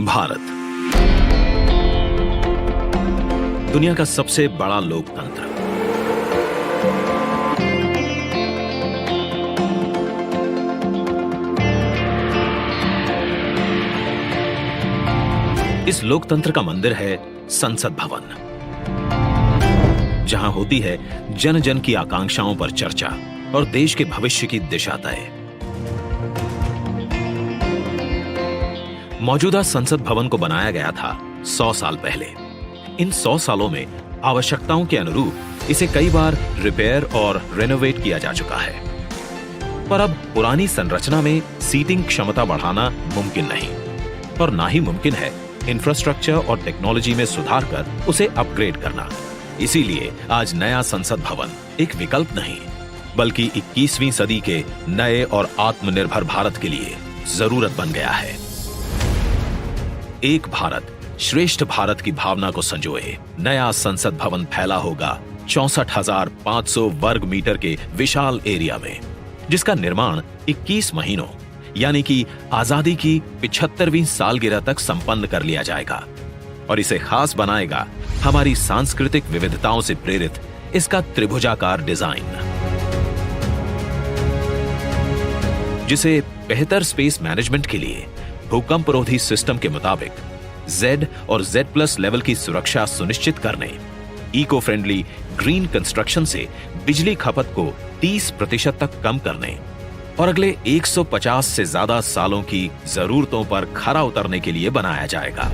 भारत दुनिया का सबसे बड़ा लोकतंत्र। इस लोकतंत्र का मंदिर है संसद भवन, जहां होती है जन जन की आकांक्षाओं पर चर्चा और देश के भविष्य की दिशा तय। मौजूदा संसद भवन को बनाया गया था 100 साल पहले। इन 100 सालों में आवश्यकताओं के अनुरूप इसे कई बार रिपेयर और रेनोवेट किया जा चुका है, पर अब पुरानी संरचना में सीटिंग क्षमता बढ़ाना मुमकिन नहीं, और ना ही मुमकिन है इंफ्रास्ट्रक्चर और टेक्नोलॉजी में सुधार कर उसे अपग्रेड करना। इसीलिए आज नया संसद भवन एक विकल्प नहीं, बल्कि 21वीं सदी के नए और आत्मनिर्भर भारत के लिए जरूरत बन गया है। एक भारत श्रेष्ठ भारत की भावना को संजोए नया संसद भवन फैला होगा 64,500 वर्ग मीटर के विशाल एरिया में, जिसका निर्माण 21 महीनों यानी कि आजादी की 75वीं सालगिरह तक संपन्न कर लिया जाएगा। और इसे खास बनाएगा हमारी सांस्कृतिक विविधताओं से प्रेरित इसका त्रिभुजाकार डिजाइन, जिसे बेहतर स्पेस मैनेजमेंट के लिए भूकंपरोधी सिस्टम के मुताबिक Z और Z+ लेवल की सुरक्षा सुनिश्चित करने, इको फ्रेंडली ग्रीन कंस्ट्रक्शन से बिजली खपत को 30% तक कम करने और अगले 150 से ज्यादा सालों की जरूरतों पर खरा उतरने के लिए बनाया जाएगा।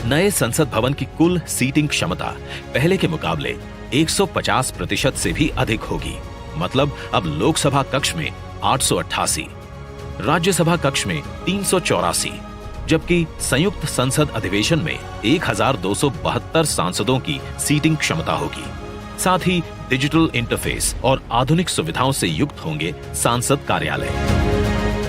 नए संसद भवन की कुल सीटिंग क्षमता पहले के मुकाबले 150% से भी अधिक होगी। मतलब अब लोकसभा कक्ष में 888, राज्यसभा कक्ष में 384, जबकि संयुक्त संसद अधिवेशन में 1272 सांसदों की सीटिंग क्षमता होगी। साथ ही डिजिटल इंटरफेस और आधुनिक सुविधाओं से युक्त होंगे सांसद कार्यालय,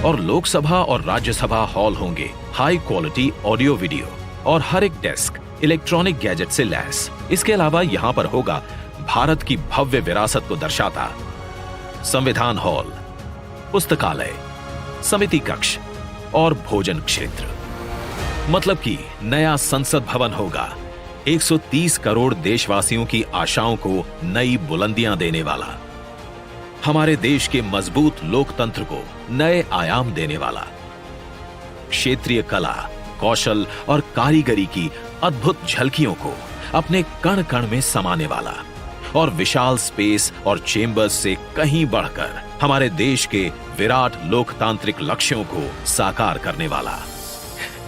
और लोकसभा और राज्यसभा हॉल होंगे हाई क्वालिटी ऑडियो वीडियो और हर एक डेस्क इलेक्ट्रॉनिक गैजेट से लैस। इसके अलावा यहां पर होगा भारत की भव्य विरासत को दर्शाता संविधान हॉल, पुस्तकालय, समिति कक्ष और भोजन क्षेत्र। मतलब कि नया संसद भवन होगा 130 करोड़ देशवासियों की आशाओं को नई बुलंदियां देने वाला, हमारे देश के मजबूत लोकतंत्र को नए आयाम देने वाला, क्षेत्रीय कला, कौशल और कारीगरी की अद्भुत झलकियों को अपने कण कण में समाने वाला, और विशाल स्पेस और चेंबर्स से कहीं बढ़कर हमारे देश के विराट लोकतांत्रिक लक्ष्यों को साकार करने वाला।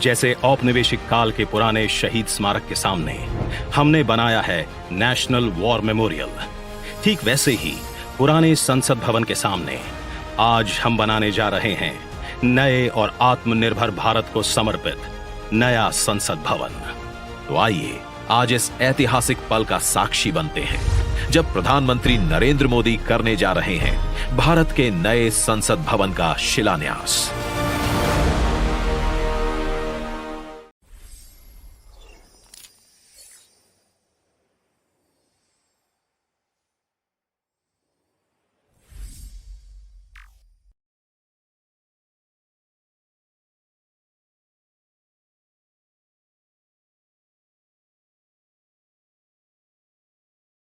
जैसे औपनिवेशिक काल के पुराने शहीद स्मारक के सामने हमने बनाया है नेशनल वॉर मेमोरियल, ठीक वैसे ही पुराने संसद भवन के सामने आज हम बनाने जा रहे हैं नए और आत्मनिर्भर भारत को समर्पित नया संसद भवन। तो आइए आज इस ऐतिहासिक पल का साक्षी बनते हैं, जब प्रधानमंत्री नरेंद्र मोदी करने जा रहे हैं भारत के नए संसद भवन का शिलान्यास।